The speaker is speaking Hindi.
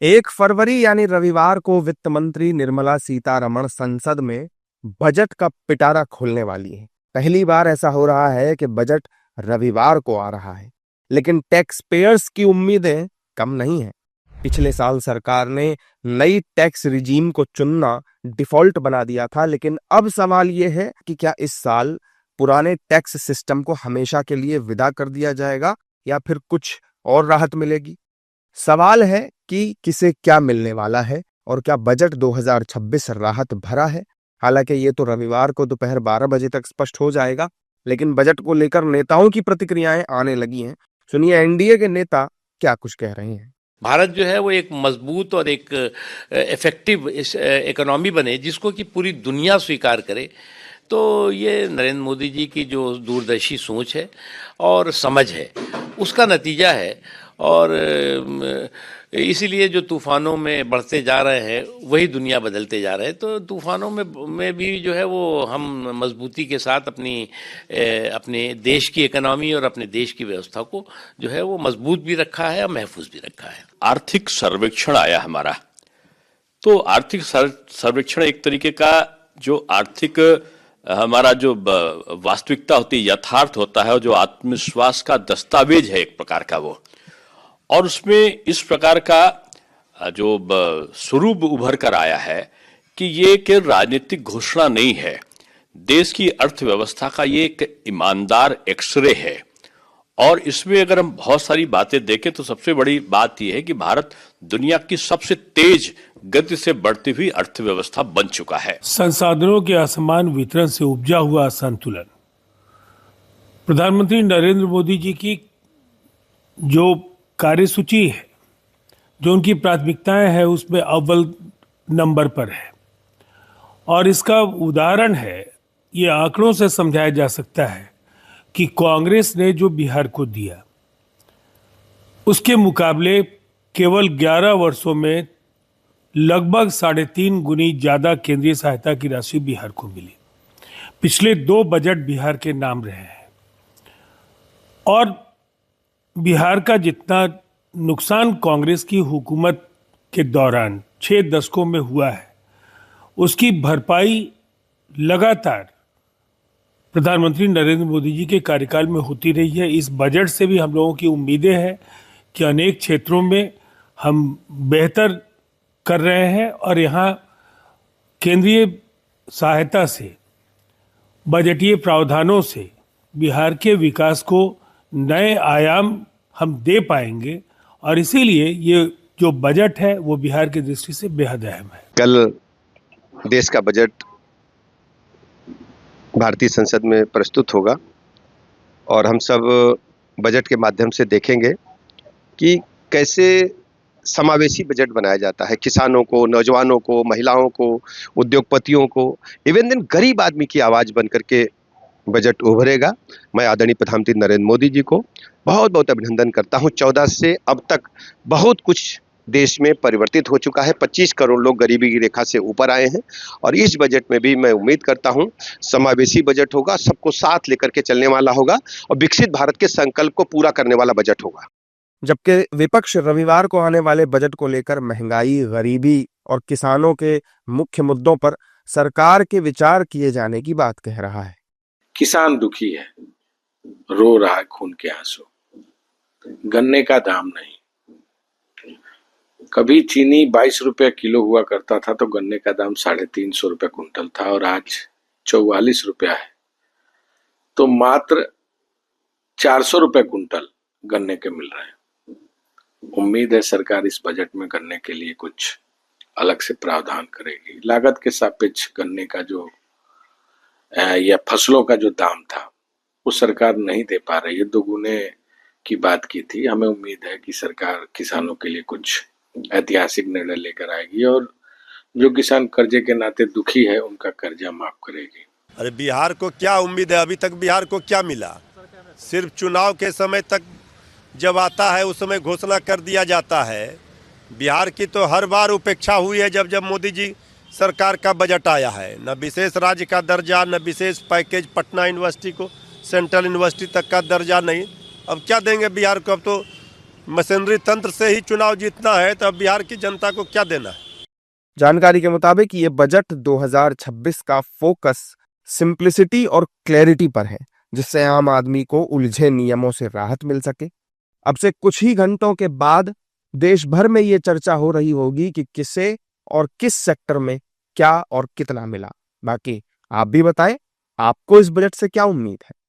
1 फरवरी यानी रविवार को वित्त मंत्री निर्मला सीतारमण संसद में बजट का पिटारा खोलने वाली है। पहली बार ऐसा हो रहा है कि बजट रविवार को आ रहा है, लेकिन टैक्स पेयर्स की उम्मीदें कम नहीं है। पिछले साल सरकार ने नई टैक्स रिजीम को चुनना डिफॉल्ट बना दिया था, लेकिन अब सवाल यह है कि क्या इस साल पुराने टैक्स सिस्टम को हमेशा के लिए विदा कर दिया जाएगा या फिर कुछ और राहत मिलेगी। सवाल है कि किसे क्या मिलने वाला है और क्या बजट 2026 राहत भरा है। हालांकि ये तो रविवार को दोपहर 12 बजे तक स्पष्ट हो जाएगा, लेकिन बजट को लेकर नेताओं की प्रतिक्रियाएं आने लगी हैं। सुनिए एनडीए के नेता क्या कुछ कह रहे हैं। भारत जो है वो एक मजबूत और एक इफेक्टिव इकोनॉमी बने जिसको कि पूरी दुनिया स्वीकार करे, तो ये नरेंद्र मोदी जी की जो दूरदर्शी सोच है और समझ है उसका नतीजा है। और इसीलिए जो तूफानों में बढ़ते जा रहे हैं वही दुनिया बदलते जा रहे हैं। तो तूफानों में भी जो है वो हम मजबूती के साथ अपने देश की इकोनॉमी और अपने देश की व्यवस्था को जो है वो मजबूत भी रखा है और महफूज भी रखा है। आर्थिक सर्वेक्षण आया हमारा, तो आर्थिक सर्वेक्षण एक तरीके का जो आर्थिक हमारा जो वास्तविकता होती है, यथार्थ होता है और जो आत्मविश्वास का दस्तावेज है एक प्रकार का वो, और उसमें इस प्रकार का जो स्वरूप उभर कर आया है कि ये एक राजनीतिक घोषणा नहीं है, देश की अर्थव्यवस्था का ये एक ईमानदार एक्सरे है। और इसमें अगर हम बहुत सारी बातें देखें तो सबसे बड़ी बात यह है कि भारत दुनिया की सबसे तेज गति से बढ़ती हुई अर्थव्यवस्था बन चुका है। संसाधनों के असमान वितरण से उपजा हुआ असंतुलन, प्रधानमंत्री नरेंद्र मोदी जी की जो कार्यसूची है, जो उनकी प्राथमिकताएं हैं, उसमें अव्वल नंबर पर है। और इसका उदाहरण है, ये आंकड़ों से समझाया जा सकता है कि कांग्रेस ने जो बिहार को दिया उसके मुकाबले केवल 11 वर्षों में लगभग 3.5 गुनी ज्यादा केंद्रीय सहायता की राशि बिहार को मिली। पिछले 2 बजट बिहार के नाम रहे हैं और बिहार का जितना नुकसान कांग्रेस की हुकूमत के दौरान 6 दशकों में हुआ है, उसकी भरपाई लगातार प्रधानमंत्री नरेंद्र मोदी जी के कार्यकाल में होती रही है। इस बजट से भी हम लोगों की उम्मीदें हैं कि अनेक क्षेत्रों में हम बेहतर कर रहे हैं और यहाँ केंद्रीय सहायता से, बजटीय प्रावधानों से बिहार के विकास को नए आयाम हम दे पाएंगे। और इसीलिए ये जो बजट है वो बिहार की दृष्टि से बेहद अहम है। कल देश का बजट भारतीय संसद में प्रस्तुत होगा और हम सब बजट के माध्यम से देखेंगे कि कैसे समावेशी बजट बनाया जाता है। किसानों को, नौजवानों को, महिलाओं को, उद्योगपतियों को, इवन दिन गरीब आदमी की आवाज बन करके बजट उभरेगा। मैं आदरणीय प्रधानमंत्री नरेंद्र मोदी जी को बहुत बहुत अभिनंदन करता हूं। 14 से अब तक बहुत कुछ देश में परिवर्तित हो चुका है। 25 करोड़ लोग गरीबी की रेखा से ऊपर आए हैं और इस बजट में भी मैं उम्मीद करता हूं समावेशी बजट होगा, सबको साथ लेकर के चलने वाला होगा और विकसित भारत के संकल्प को पूरा करने वाला बजट होगा। जबकि विपक्ष रविवार को आने वाले बजट को लेकर महंगाई, गरीबी और किसानों के मुख्य मुद्दों पर सरकार के विचार किए जाने की बात कह रहा है। किसान दुखी है, रो रहा है खून के आंसू। गन्ने का दाम नहीं, कभी चीनी 22 रुपए किलो हुआ करता था तो गन्ने का दाम 350 रुपए कुंटल था और आज 44 रुपया है, तो मात्र 400 रुपए कुंटल गन्ने के मिल रहे हैं। उम्मीद है सरकार इस बजट में गन्ने के लिए कुछ अलग से प्रावधान करेगी। लागत के सापेक्ष गन्ने का जो या फसलों का जो दाम था वो सरकार नहीं दे पा रही है, दोगुने की बात की थी। हमें उम्मीद है कि सरकार किसानों के लिए कुछ ऐतिहासिक निर्णय लेकर आएगी और जो किसान कर्जे के नाते दुखी है उनका कर्जा माफ करेगी। अरे बिहार को क्या उम्मीद है? अभी तक बिहार को क्या मिला? सिर्फ चुनाव के समय तक जब आता है उस समय घोषणा कर दिया जाता है। बिहार की तो हर बार उपेक्षा हुई है जब जब मोदी जी सरकार का बजट आया है। न विशेष राज्य का दर्जा, न विशेष पैकेज, पटना यूनिवर्सिटी को सेंट्रल यूनिवर्सिटी तक का दर्जा नहीं। अब क्या देंगे बिहार को? अब तो मशीनरी तंत्र से ही चुनाव जीतना है, तो अब बिहार की जनता को क्या देना है। जानकारी के मुताबिक ये बजट 2026 का फोकस सिंप्लिसिटी और क्लैरिटी पर है, जिससे आम आदमी को उलझे नियमों से राहत मिल सके। अब से कुछ ही घंटों के बाद देश भर में ये चर्चा हो रही होगी कि किसे और किस सेक्टर में क्या और कितना मिला। बाकी आप भी बताएं, आपको इस बजट से क्या उम्मीद है।